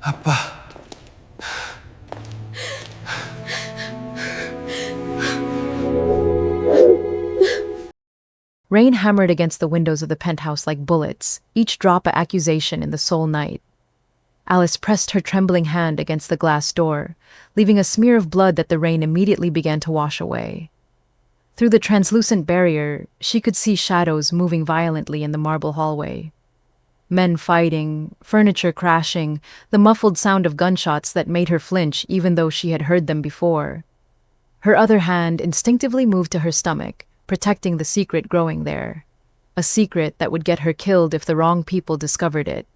아빠, Rain hammered against the windows of the penthouse like bullets, each drop a accusation in the Seoul night. Alice pressed her trembling hand against the glass door, leaving a smear of blood that the rain immediately began to wash away. Through the translucent barrier, she could see shadows moving violently in the marble hallway. Men fighting, furniture crashing, the muffled sound of gunshots that made her flinch even though she had heard them before. Her other hand instinctively moved to her stomach, protecting the secret growing there. A secret that would get her killed if the wrong people discovered it.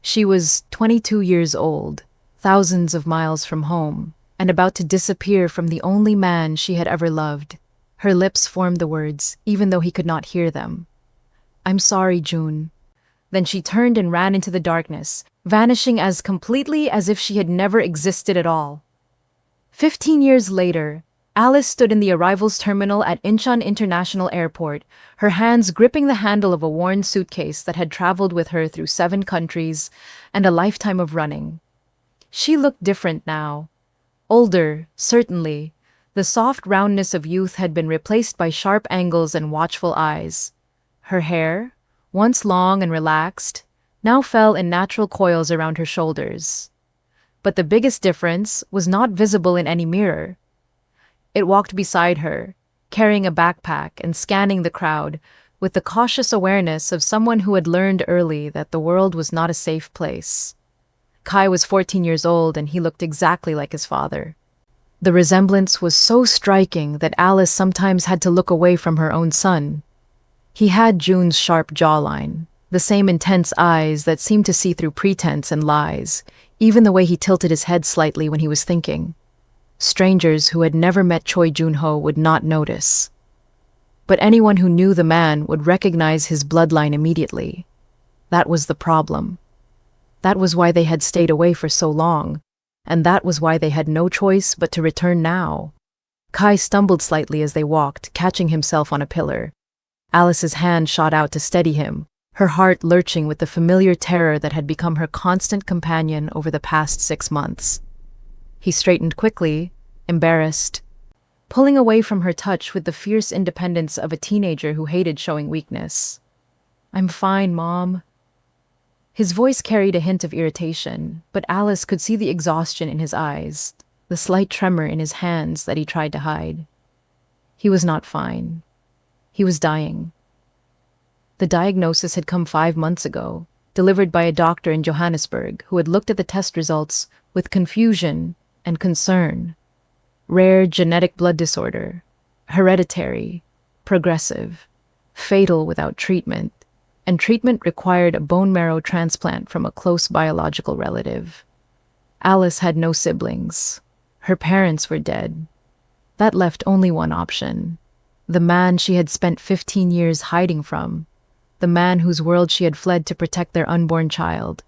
She was 22 years old, thousands of miles from home, and about to disappear from the only man she had ever loved. Her lips formed the words, even though he could not hear them. "I'm sorry, June." Then she turned and ran into the darkness, vanishing as completely as if she had never existed at all. 15 years later, Alice stood in the arrivals terminal at Incheon International Airport, her hands gripping the handle of a worn suitcase that had traveled with her through 7 countries and a lifetime of running. She looked different now. Older, certainly. The soft roundness of youth had been replaced by sharp angles and watchful eyes. Her hair, once long and relaxed, now fell in natural coils around her shoulders. But the biggest difference was not visible in any mirror. It walked beside her, carrying a backpack and scanning the crowd with the cautious awareness of someone who had learned early that the world was not a safe place. Kai was 14 years old and he looked exactly like his father. The resemblance was so striking that Alice sometimes had to look away from her own son. He had June's sharp jawline, the same intense eyes that seemed to see through pretense and lies, even the way he tilted his head slightly when he was thinking. Strangers who had never met Choi Joon-ho would not notice. But anyone who knew the man would recognize his bloodline immediately. That was the problem. That was why they had stayed away for so long, and that was why they had no choice but to return now. Kai stumbled slightly as they walked, catching himself on a pillar. Alice's hand shot out to steady him, her heart lurching with the familiar terror that had become her constant companion over the past 6 months. He straightened quickly, embarrassed, pulling away from her touch with the fierce independence of a teenager who hated showing weakness. "I'm fine, Mom." His voice carried a hint of irritation, but Alice could see the exhaustion in his eyes, the slight tremor in his hands that he tried to hide. He was not fine. He was dying. The diagnosis had come 5 months ago, delivered by a doctor in Johannesburg who had looked at the test results with confusion and concern. Rare genetic blood disorder, hereditary, progressive, fatal without treatment, and treatment required a bone marrow transplant from a close biological relative. Alice had no siblings. Her parents were dead. That left only one option. The man she had spent 15 years hiding from. The man whose world she had fled to protect their unborn child.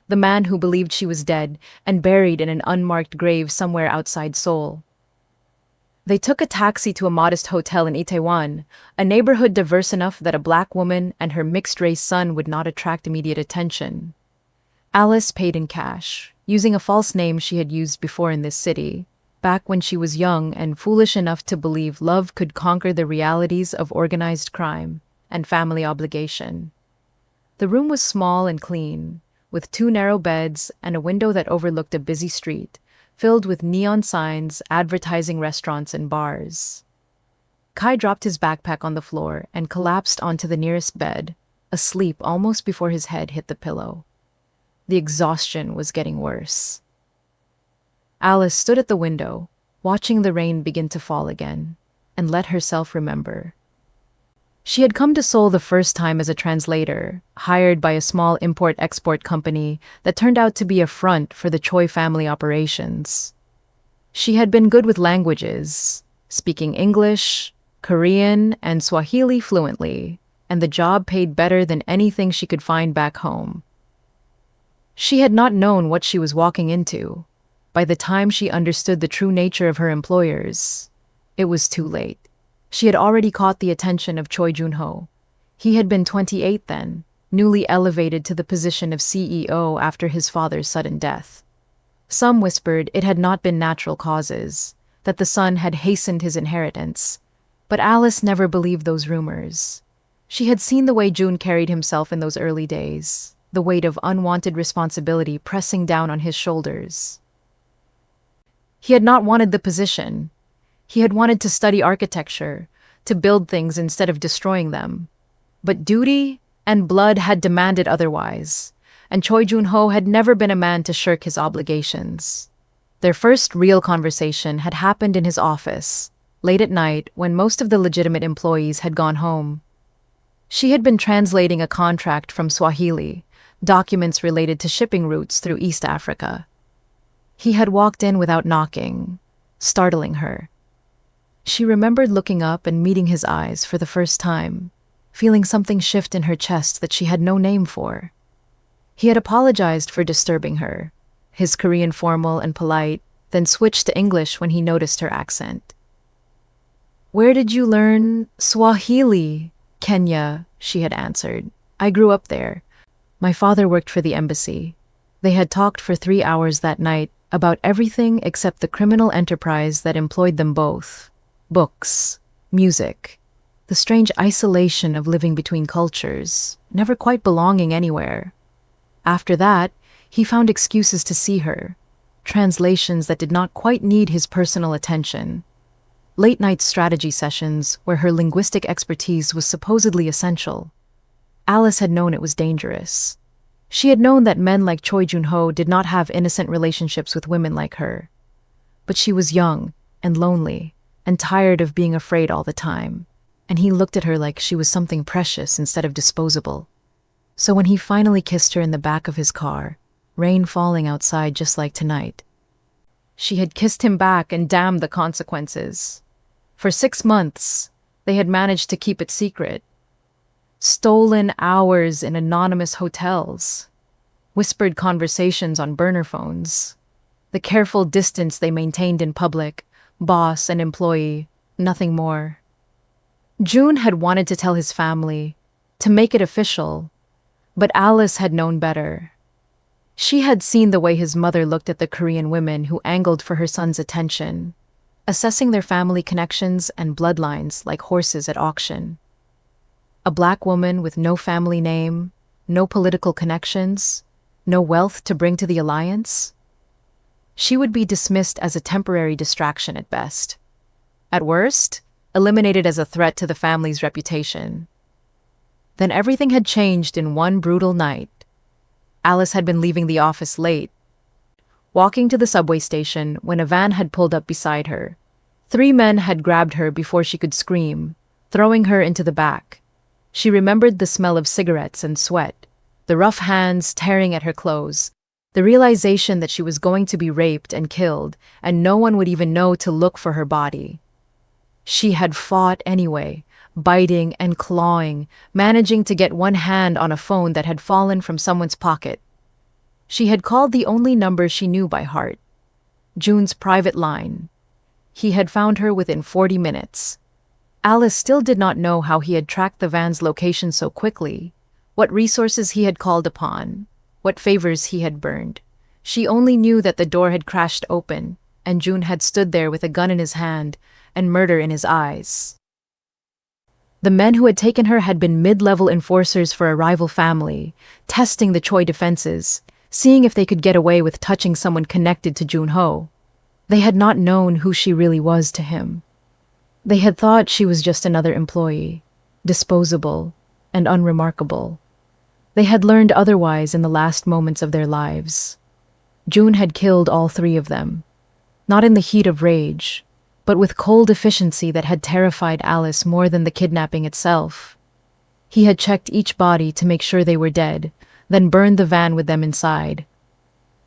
The man who believed she was dead and buried in an unmarked grave somewhere outside Seoul. They took a taxi to a modest hotel in Itaewon, a neighborhood diverse enough that a black woman and her mixed-race son would not attract immediate attention. Alice paid in cash, using a false name she had used before in this city, back when she was young and foolish enough to believe love could conquer the realities of organized crime and family obligation. The room was small and clean, with 2 narrow beds and a window that overlooked a busy street, filled with neon signs advertising restaurants and bars. Kai dropped his backpack on the floor and collapsed onto the nearest bed, asleep almost before his head hit the pillow. The exhaustion was getting worse. Alice stood at the window, watching the rain begin to fall again, and let herself remember. She had come to Seoul the first time as a translator, hired by a small import-export company that turned out to be a front for the Choi family operations. She had been good with languages, speaking English, Korean, and Swahili fluently, and the job paid better than anything she could find back home. She had not known what she was walking into. By the time she understood the true nature of her employers, it was too late. She had already caught the attention of Choi Joon-ho. He had been 28 then, newly elevated to the position of CEO after his father's sudden death. Some whispered it had not been natural causes, that the son had hastened his inheritance. But Alice never believed those rumors. She had seen the way June carried himself in those early days, the weight of unwanted responsibility pressing down on his shoulders. He had not wanted the position. He had wanted to study architecture, to build things instead of destroying them. But duty and blood had demanded otherwise, and Choi Joon-ho had never been a man to shirk his obligations. Their first real conversation had happened in his office, late at night when most of the legitimate employees had gone home. She had been translating a contract from Swahili, documents related to shipping routes through East Africa. He had walked in without knocking, startling her. She remembered looking up and meeting his eyes for the first time, feeling something shift in her chest that she had no name for. He had apologized for disturbing her, his Korean formal and polite, then switched to English when he noticed her accent. "Where did you learn Swahili?" "Kenya," she had answered. "I grew up there. My father worked for the embassy." They had talked for 3 hours that night about everything except the criminal enterprise that employed them both. Books, music, the strange isolation of living between cultures, never quite belonging anywhere. After that, he found excuses to see her, translations that did not quite need his personal attention. Late-night strategy sessions where her linguistic expertise was supposedly essential. Alice had known it was dangerous. She had known that men like Choi Joon-ho did not have innocent relationships with women like her. But she was young and lonely and tired of being afraid all the time, and he looked at her like she was something precious instead of disposable. So when he finally kissed her in the back of his car, rain falling outside just like tonight, she had kissed him back and damned the consequences. For 6 months, they had managed to keep it secret. Stolen hours in anonymous hotels, whispered conversations on burner phones, the careful distance they maintained in public, boss and employee, nothing more. June had wanted to tell his family, to make it official, but Alice had known better. She had seen the way his mother looked at the Korean women who angled for her son's attention, assessing their family connections and bloodlines like horses at auction. A black woman with no family name, no political connections, no wealth to bring to the alliance? She would be dismissed as a temporary distraction at best. At worst, eliminated as a threat to the family's reputation. Then everything had changed in one brutal night. Alice had been leaving the office late, walking to the subway station when a van had pulled up beside her. 3 men had grabbed her before she could scream, throwing her into the back. She remembered the smell of cigarettes and sweat, the rough hands tearing at her clothes, the realization that she was going to be raped and killed, and no one would even know to look for her body. She had fought anyway, biting and clawing, managing to get one hand on a phone that had fallen from someone's pocket. She had called the only number she knew by heart, June's private line. He had found her within 40 minutes. Alice still did not know how he had tracked the van's location so quickly, what resources he had called upon, what favors he had burned. She only knew that the door had crashed open, and June had stood there with a gun in his hand and murder in his eyes. The men who had taken her had been mid-level enforcers for a rival family, testing the Choi defenses, seeing if they could get away with touching someone connected to Joon-ho. They had not known who she really was to him. They had thought she was just another employee, disposable and unremarkable. They had learned otherwise in the last moments of their lives. June had killed all 3 of them, not in the heat of rage, but with cold efficiency that had terrified Alice more than the kidnapping itself. He had checked each body to make sure they were dead, then burned the van with them inside.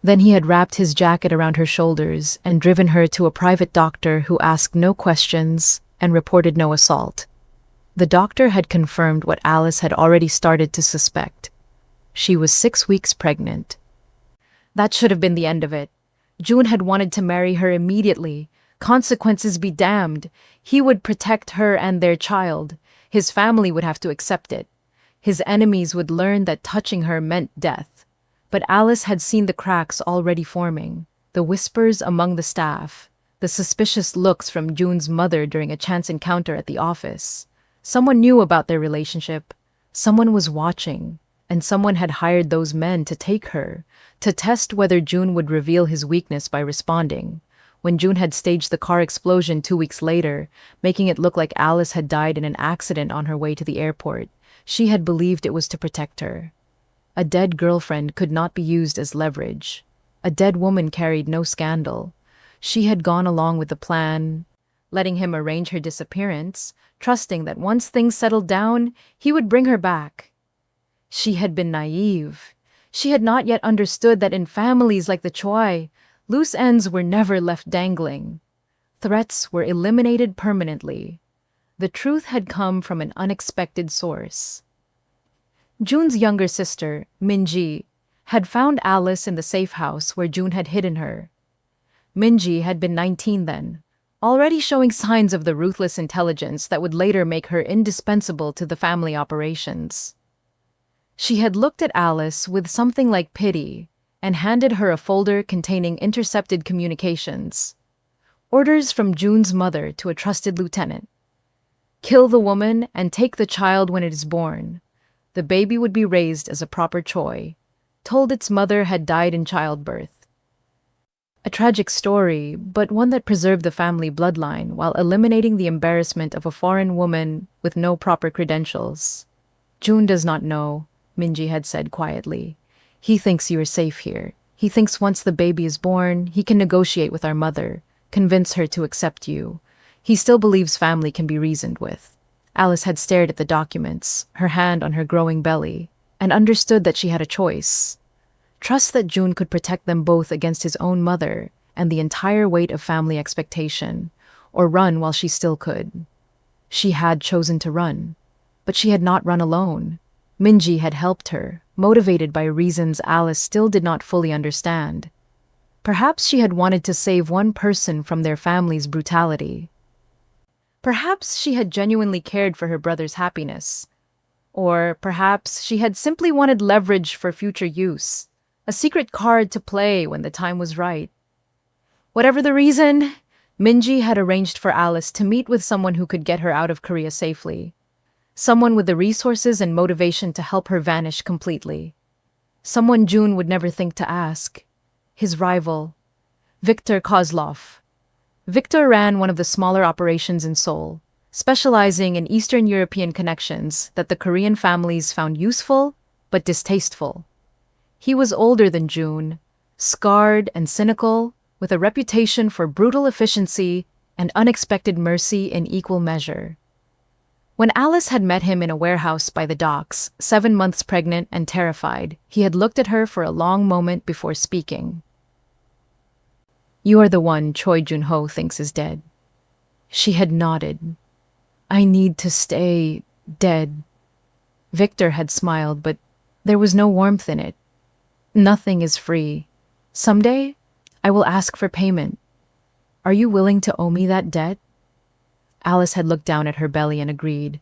Then he had wrapped his jacket around her shoulders and driven her to a private doctor who asked no questions and reported no assault. The doctor had confirmed what Alice had already started to suspect. She was 6 weeks pregnant. That should have been the end of it. June had wanted to marry her immediately. Consequences be damned. He would protect her and their child. His family would have to accept it. His enemies would learn that touching her meant death. But Alice had seen the cracks already forming, the whispers among the staff, the suspicious looks from Jun's mother during a chance encounter at the office. Someone knew about their relationship. Someone was watching, and someone had hired those men to take her, to test whether Jun would reveal his weakness by responding. When Jun had staged the car explosion 2 weeks later, making it look like Alice had died in an accident on her way to the airport, she had believed it was to protect her. A dead girlfriend could not be used as leverage. A dead woman carried no scandal. She had gone along with the plan, letting him arrange her disappearance, trusting that once things settled down, he would bring her back. She had been naive. She had not yet understood that in families like the Choi, loose ends were never left dangling. Threats were eliminated permanently. The truth had come from an unexpected source. Jun's younger sister, Minji, had found Alice in the safe house where Jun had hidden her. Minji had been 19 then, already showing signs of the ruthless intelligence that would later make her indispensable to the family operations. She had looked at Alice with something like pity and handed her a folder containing intercepted communications. Orders from Jun's mother to a trusted lieutenant. Kill the woman and take the child when it is born. The baby would be raised as a proper Choi, told its mother had died in childbirth. A tragic story, but one that preserved the family bloodline while eliminating the embarrassment of a foreign woman with no proper credentials. Jun does not know, Minji had said quietly. He thinks you are safe here. He thinks once the baby is born, he can negotiate with our mother, convince her to accept you. He still believes family can be reasoned with. Alice had stared at the documents, her hand on her growing belly, and understood that she had a choice. Trust that Jun could protect them both against his own mother and the entire weight of family expectation, or run while she still could. She had chosen to run, but she had not run alone. Minji had helped her, motivated by reasons Alice still did not fully understand. Perhaps she had wanted to save one person from their family's brutality. Perhaps she had genuinely cared for her brother's happiness. Or perhaps she had simply wanted leverage for future use, a secret card to play when the time was right. Whatever the reason, Minji had arranged for Alice to meet with someone who could get her out of Korea safely. Someone with the resources and motivation to help her vanish completely. Someone Jun would never think to ask. His rival, Viktor Kozlov. Viktor ran one of the smaller operations in Seoul, specializing in Eastern European connections that the Korean families found useful but distasteful. He was older than Jun, scarred and cynical, with a reputation for brutal efficiency and unexpected mercy in equal measure. When Alice had met him in a warehouse by the docks, 7 months pregnant and terrified, he had looked at her for a long moment before speaking. You are the one Choi Joon-ho thinks is dead. She had nodded. I need to stay dead. Victor had smiled, but there was no warmth in it. Nothing is free. Someday, I will ask for payment. Are you willing to owe me that debt? Alice had looked down at her belly and agreed.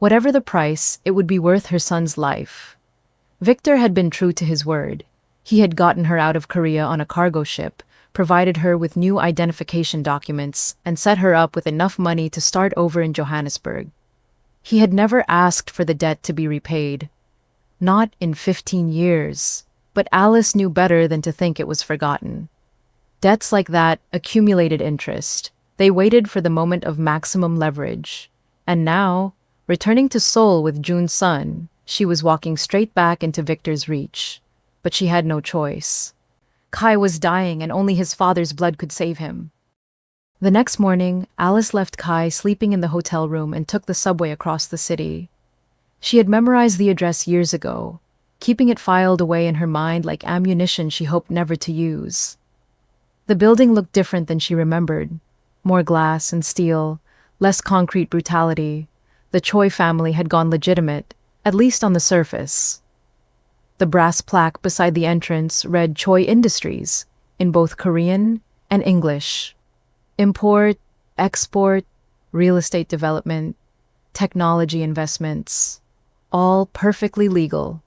Whatever the price, it would be worth her son's life. Victor had been true to his word. He had gotten her out of Korea on a cargo ship, provided her with new identification documents, and set her up with enough money to start over in Johannesburg. He had never asked for the debt to be repaid. Not in 15 years, but Alice knew better than to think it was forgotten. Debts like that accumulated interest. They waited for the moment of maximum leverage. And now, returning to Seoul with Jun's son, she was walking straight back into Victor's reach. But she had no choice. Kai was dying and only his father's blood could save him. The next morning, Alice left Kai sleeping in the hotel room and took the subway across the city. She had memorized the address years ago, keeping it filed away in her mind like ammunition she hoped never to use. The building looked different than she remembered. More glass and steel, less concrete brutality. The Choi family had gone legitimate, at least on the surface. The brass plaque beside the entrance read Choi Industries, in both Korean and English. Import, export, real estate development, technology investments, all perfectly legal,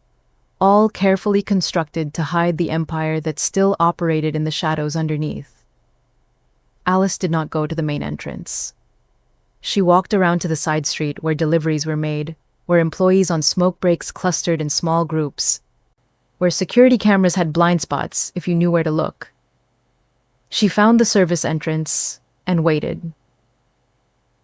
all carefully constructed to hide the empire that still operated in the shadows underneath. Alice did not go to the main entrance. She walked around to the side street where deliveries were made, where employees on smoke breaks clustered in small groups, where security cameras had blind spots if you knew where to look. She found the service entrance and waited.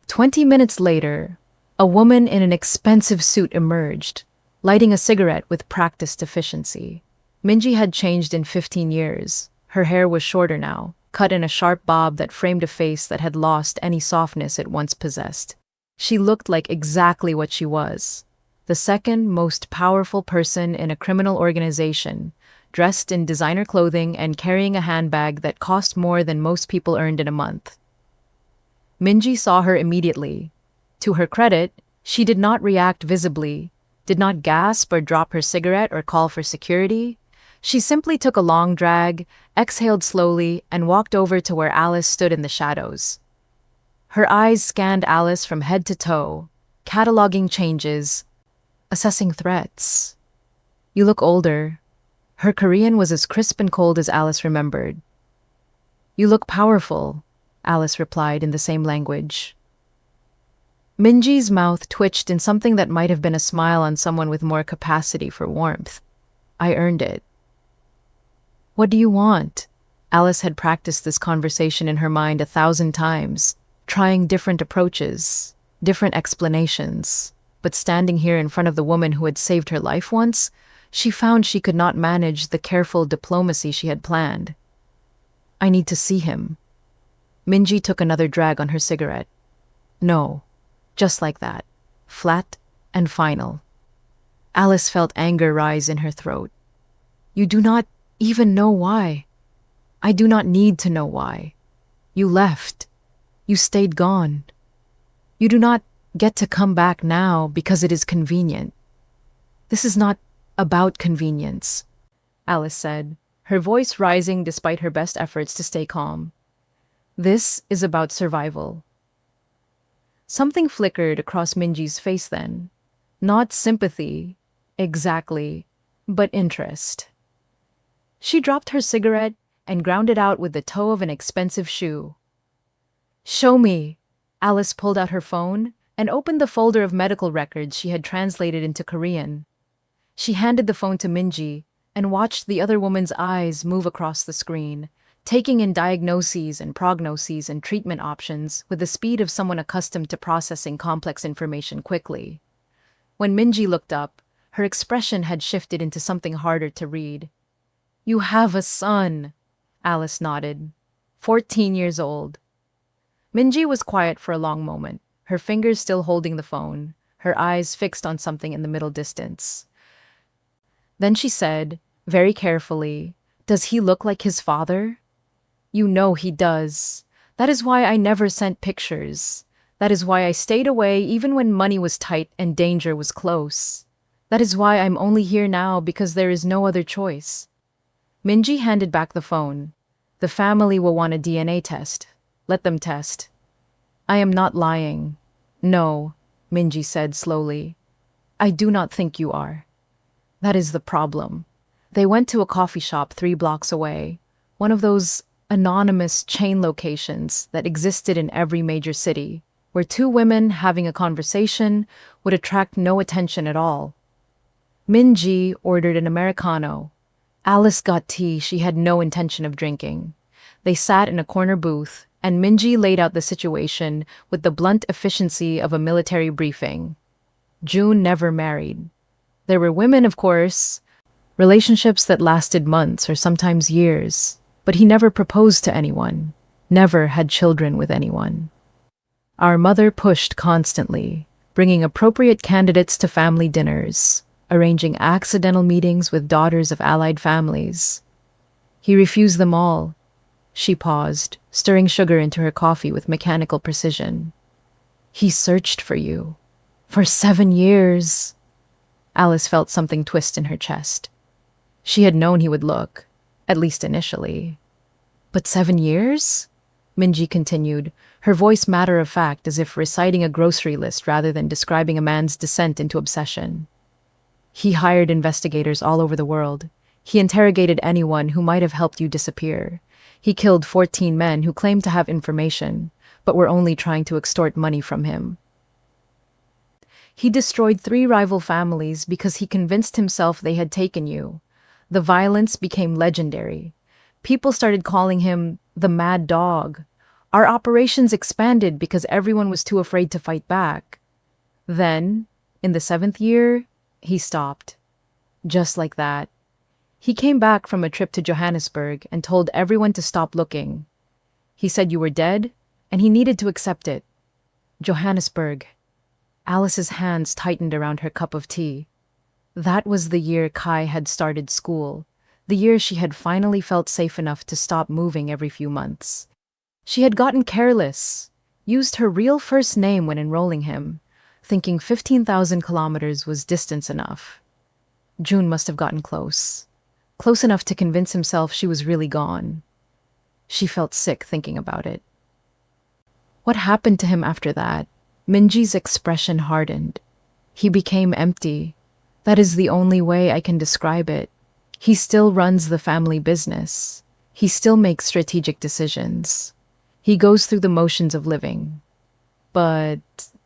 20 minutes later, a woman in an expensive suit emerged, lighting a cigarette with practiced efficiency. Minji had changed in 15 years. Her hair was shorter now, cut in a sharp bob that framed a face that had lost any softness it once possessed. She looked like exactly what she was, the second most powerful person in a criminal organization, dressed in designer clothing and carrying a handbag that cost more than most people earned in a month. Minji saw her immediately. To her credit, she did not react visibly, did not gasp or drop her cigarette or call for security. She simply took a long drag, exhaled slowly, and walked over to where Alice stood in the shadows. Her eyes scanned Alice from head to toe, cataloging changes, assessing threats. "You look older." Her Korean was as crisp and cold as Alice remembered. "You look powerful," Alice replied in the same language. Minji's mouth twitched in something that might have been a smile on someone with more capacity for warmth. "I earned it." "What do you want?" Alice had practiced this conversation in her mind 1,000 times, trying different approaches, different explanations. But standing here in front of the woman who had saved her life once, she found she could not manage the careful diplomacy she had planned. "I need to see him." Minji took another drag on her cigarette. "No." Just like that, flat and final. Alice felt anger rise in her throat. "You do not even know why." "I do not need to know why. You left. You stayed gone. You do not get to come back now because it is convenient." "This is not about convenience," Alice said, her voice rising despite her best efforts to stay calm. "This is about survival." Something flickered across Minji's face then. Not sympathy, exactly, but interest. She dropped her cigarette and ground it out with the toe of an expensive shoe. "Show me." Alice pulled out her phone and opened the folder of medical records she had translated into Korean. She handed the phone to Minji and watched the other woman's eyes move across the screen, taking in diagnoses and prognoses and treatment options with the speed of someone accustomed to processing complex information quickly. When Minji looked up, her expression had shifted into something harder to read. "You have a son," Alice nodded. 14 years old. Minji was quiet for a long moment, her fingers still holding the phone, her eyes fixed on something in the middle distance. Then she said, very carefully, "Does he look like his father?" "You know he does. That is why I never sent pictures. That is why I stayed away even when money was tight and danger was close. That is why I'm only here now because there is no other choice." Minji handed back the phone. "The family will want a DNA test. Let them test." "I am not lying." "No," Minji said slowly. "I do not think you are. That is the problem." They went to a coffee shop 3 blocks away, one of those anonymous chain locations that existed in every major city, where 2 women having a conversation would attract no attention at all. Minji ordered an Americano. Alice got tea she had no intention of drinking. They sat in a corner booth, and Minji laid out the situation with the blunt efficiency of a military briefing. June never married. There were women, of course, relationships that lasted months or sometimes years, but he never proposed to anyone, never had children with anyone. Our mother pushed constantly, bringing appropriate candidates to family dinners, arranging accidental meetings with daughters of allied families. He refused them all. She paused, stirring sugar into her coffee with mechanical precision. "He searched for you. For 7 years." Alice felt something twist in her chest. She had known he would look, at least initially. "But 7 years?" Minji continued, her voice matter-of-fact as if reciting a grocery list rather than describing a man's descent into obsession. He hired investigators all over the world. He interrogated anyone who might have helped you disappear. He killed 14 men who claimed to have information, but were only trying to extort money from him. He destroyed 3 rival families because he convinced himself they had taken you. The violence became legendary. People started calling him the Mad Dog. Our operations expanded because everyone was too afraid to fight back. Then, in the 7th year, he stopped. Just like that. He came back from a trip to Johannesburg and told everyone to stop looking. He said you were dead, and he needed to accept it. Johannesburg. Alice's hands tightened around her cup of tea. That was the year Kai had started school, the year she had finally felt safe enough to stop moving every few months. She had gotten careless, used her real first name when enrolling him, thinking 15,000 kilometers was distance enough. June must have gotten close enough to convince himself she was really gone. She felt sick thinking about it. What happened to him after that? Minji's expression hardened. He became empty. That is the only way I can describe it. He still runs the family business. He still makes strategic decisions. He goes through the motions of living. But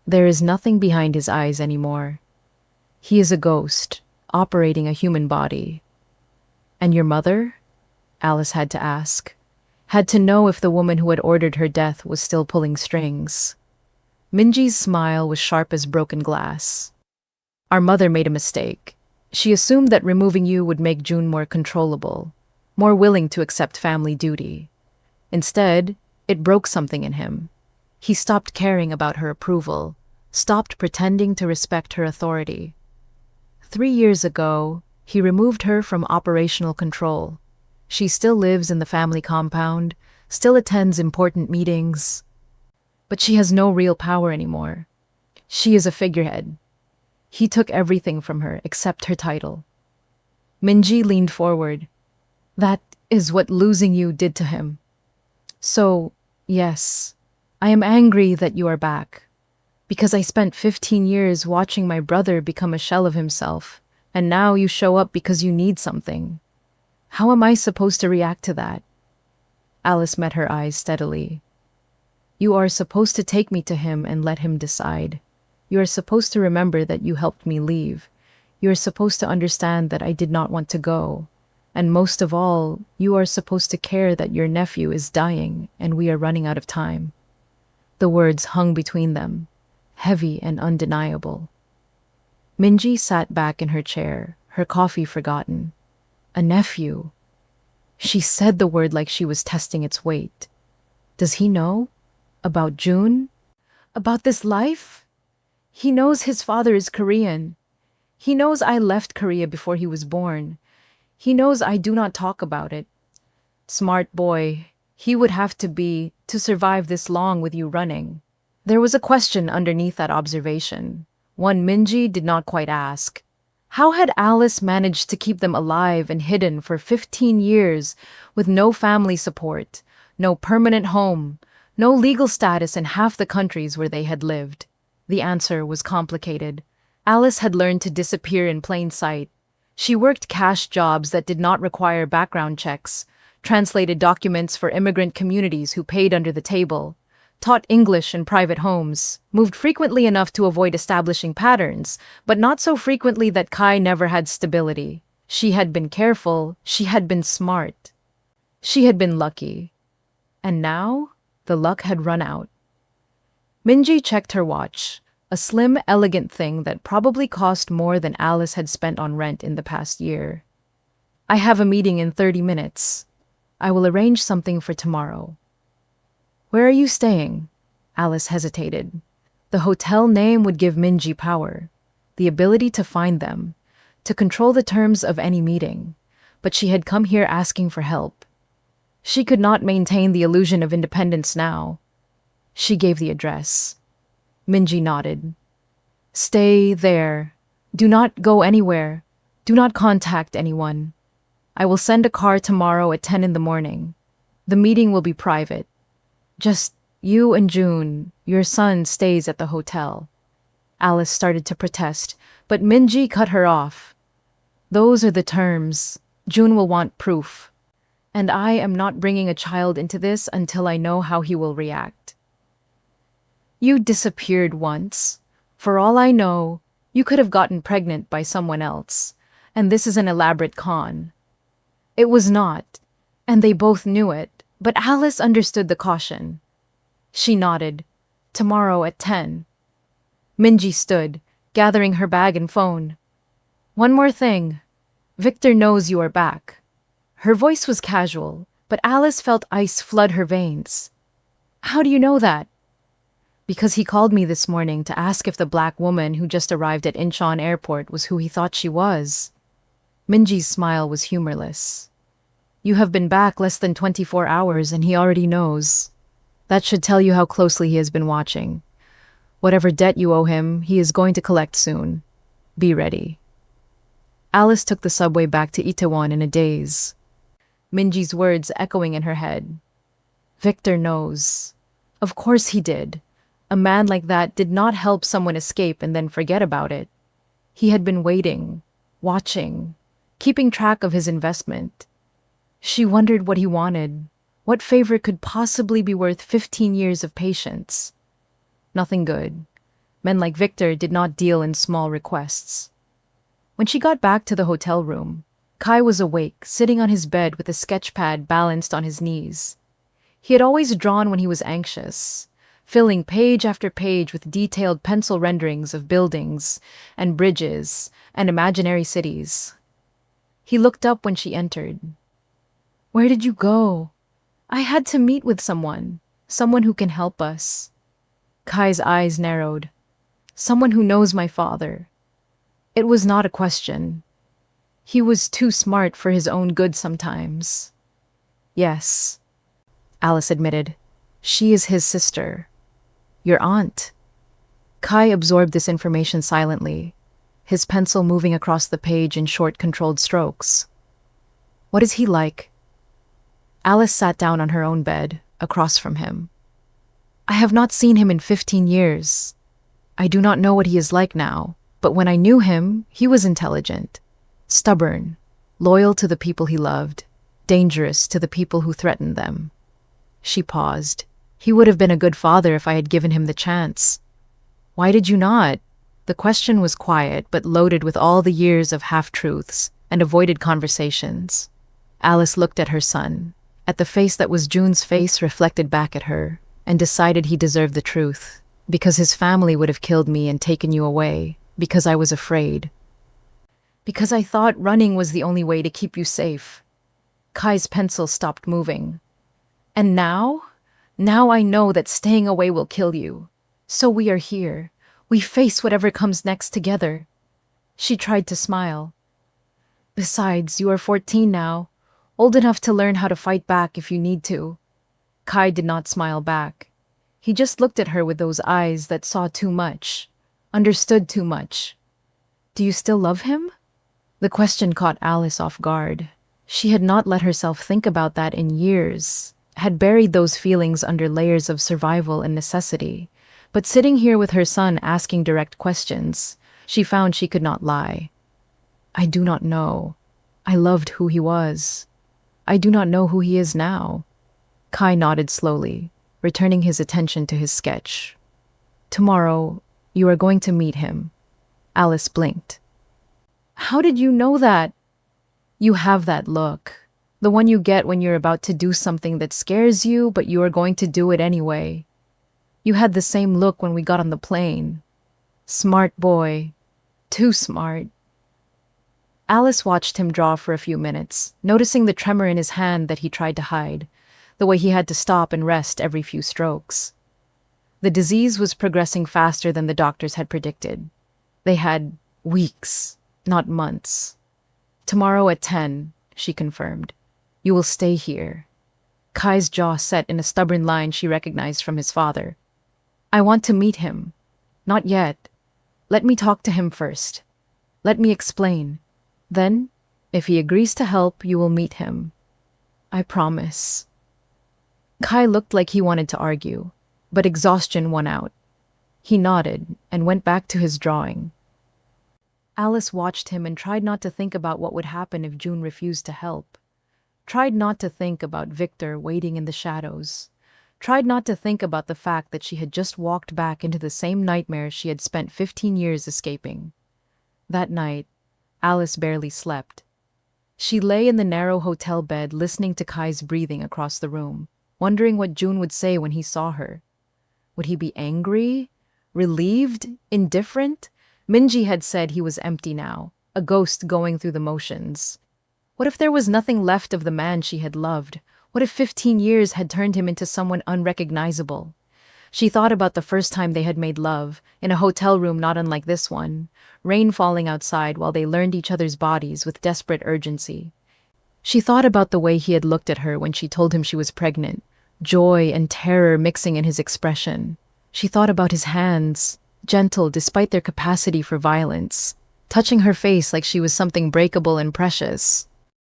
there is nothing behind his eyes anymore. He is a ghost, operating a human body. And your mother? Alice had to ask. Had to know if the woman who had ordered her death was still pulling strings. Minji's smile was sharp as broken glass. Our mother made a mistake. She assumed that removing you would make June more controllable, more willing to accept family duty. Instead, it broke something in him. He stopped caring about her approval, stopped pretending to respect her authority. 3 years ago, he removed her from operational control. She still lives in the family compound, still attends important meetings, but she has no real power anymore. She is a figurehead. He took everything from her except her title. Minji leaned forward. That is what losing you did to him. So, yes, I am angry that you are back, because I spent 15 years watching my brother become a shell of himself, and now you show up because you need something. How am I supposed to react to that? Alice met her eyes steadily. You are supposed to take me to him and let him decide. You are supposed to remember that you helped me leave. You are supposed to understand that I did not want to go. And most of all, you are supposed to care that your nephew is dying and we are running out of time. The words hung between them, heavy and undeniable. Minji sat back in her chair, her coffee forgotten. A nephew. She said the word like she was testing its weight. Does he know? About June? About this life? He knows his father is Korean. He knows I left Korea before he was born. He knows I do not talk about it. Smart boy, he would have to be to survive this long with you running. There was a question underneath that observation, one Minji did not quite ask. How had Alice managed to keep them alive and hidden for 15 years with no family support, no permanent home, no legal status in half the countries where they had lived? The answer was complicated. Alice had learned to disappear in plain sight. She worked cash jobs that did not require background checks, translated documents for immigrant communities who paid under the table, taught English in private homes, moved frequently enough to avoid establishing patterns, but not so frequently that Kai never had stability. She had been careful, she had been smart. She had been lucky. And now, the luck had run out. Minji checked her watch, a slim, elegant thing that probably cost more than Alice had spent on rent in the past year. I have a meeting in 30 minutes. I will arrange something for tomorrow. Where are you staying? Alice hesitated. The hotel name would give Minji power, the ability to find them, to control the terms of any meeting, but she had come here asking for help. She could not maintain the illusion of independence now. She gave the address. Minji nodded. Stay there. Do not go anywhere. Do not contact anyone. I will send a car tomorrow at 10 in the morning. The meeting will be private. Just you and June, your son stays at the hotel. Alice started to protest, but Minji cut her off. Those are the terms. June will want proof. And I am not bringing a child into this until I know how he will react. You disappeared once. For all I know, you could have gotten pregnant by someone else. And this is an elaborate con. It was not, and they both knew it, but Alice understood the caution. She nodded. Tomorrow at 10. Minji stood, gathering her bag and phone. One more thing. Victor knows you are back. Her voice was casual, but Alice felt ice flood her veins. How do you know that? Because he called me this morning to ask if the black woman who just arrived at Incheon Airport was who he thought she was. Minji's smile was humorless. You have been back less than 24 hours and he already knows. That should tell you how closely he has been watching. Whatever debt you owe him, he is going to collect soon. Be ready. Alice took the subway back to Itaewon in a daze. Minji's words echoing in her head. Victor knows. Of course he did. A man like that did not help someone escape and then forget about it. He had been waiting, watching, keeping track of his investment. She wondered what he wanted. What favor could possibly be worth 15 years of patience? Nothing good. Men like Victor did not deal in small requests. When she got back to the hotel room, Kai was awake, sitting on his bed with a sketch pad balanced on his knees. He had always drawn when he was anxious, filling page after page with detailed pencil renderings of buildings and bridges and imaginary cities. He looked up when she entered. Where did you go? I had to meet with someone who can help us. Kai's eyes narrowed. Someone who knows my father. It was not a question. He was too smart for his own good sometimes. Yes, Alice admitted. She is his sister. Your aunt. Kai absorbed this information silently, his pencil moving across the page in short, controlled strokes. What is he like? Alice sat down on her own bed, across from him. I have not seen him in 15 years. I do not know what he is like now, but when I knew him, he was intelligent, stubborn, loyal to the people he loved, dangerous to the people who threatened them. She paused. He would have been a good father if I had given him the chance. Why did you not? The question was quiet, but loaded with all the years of half-truths and avoided conversations. Alice looked at her son, at the face that was June's face reflected back at her, and decided he deserved the truth, because his family would have killed me and taken you away, because I was afraid. Because I thought running was the only way to keep you safe. Kai's pencil stopped moving. And now? Now I know that staying away will kill you. So we are here. We face whatever comes next together. She tried to smile. Besides, you are 14 now, old enough to learn how to fight back if you need to. Kai did not smile back. He just looked at her with those eyes that saw too much, understood too much. Do you still love him? The question caught Alice off guard. She had not let herself think about that in years, had buried those feelings under layers of survival and necessity. But sitting here with her son asking direct questions, she found she could not lie. I do not know. I loved who he was. I do not know who he is now. Kai nodded slowly, returning his attention to his sketch. Tomorrow, you are going to meet him. Alice blinked. How did you know that? You have that look. The one you get when you're about to do something that scares you, but you are going to do it anyway. You had the same look when we got on the plane. Smart boy. Too smart. Alice watched him draw for a few minutes, noticing the tremor in his hand that he tried to hide, the way he had to stop and rest every few strokes. The disease was progressing faster than the doctors had predicted. They had weeks, not months. Tomorrow at 10, she confirmed. You will stay here. Kai's jaw set in a stubborn line she recognized from his father. I want to meet him. Not yet. Let me talk to him first. Let me explain. Then, if he agrees to help, you will meet him. I promise. Kai looked like he wanted to argue, but exhaustion won out. He nodded and went back to his drawing. Alice watched him and tried not to think about what would happen if June refused to help. Tried not to think about Victor waiting in the shadows. Tried not to think about the fact that she had just walked back into the same nightmare she had spent 15 years escaping. That night, Alice barely slept. She lay in the narrow hotel bed listening to Kai's breathing across the room, wondering what June would say when he saw her. Would he be angry? Relieved? Indifferent? Minji had said he was empty now, a ghost going through the motions. What if there was nothing left of the man she had loved? What if 15 years had turned him into someone unrecognizable? She thought about the first time they had made love, in a hotel room not unlike this one, rain falling outside while they learned each other's bodies with desperate urgency. She thought about the way he had looked at her when she told him she was pregnant, joy and terror mixing in his expression. She thought about his hands, gentle despite their capacity for violence, touching her face like she was something breakable and precious.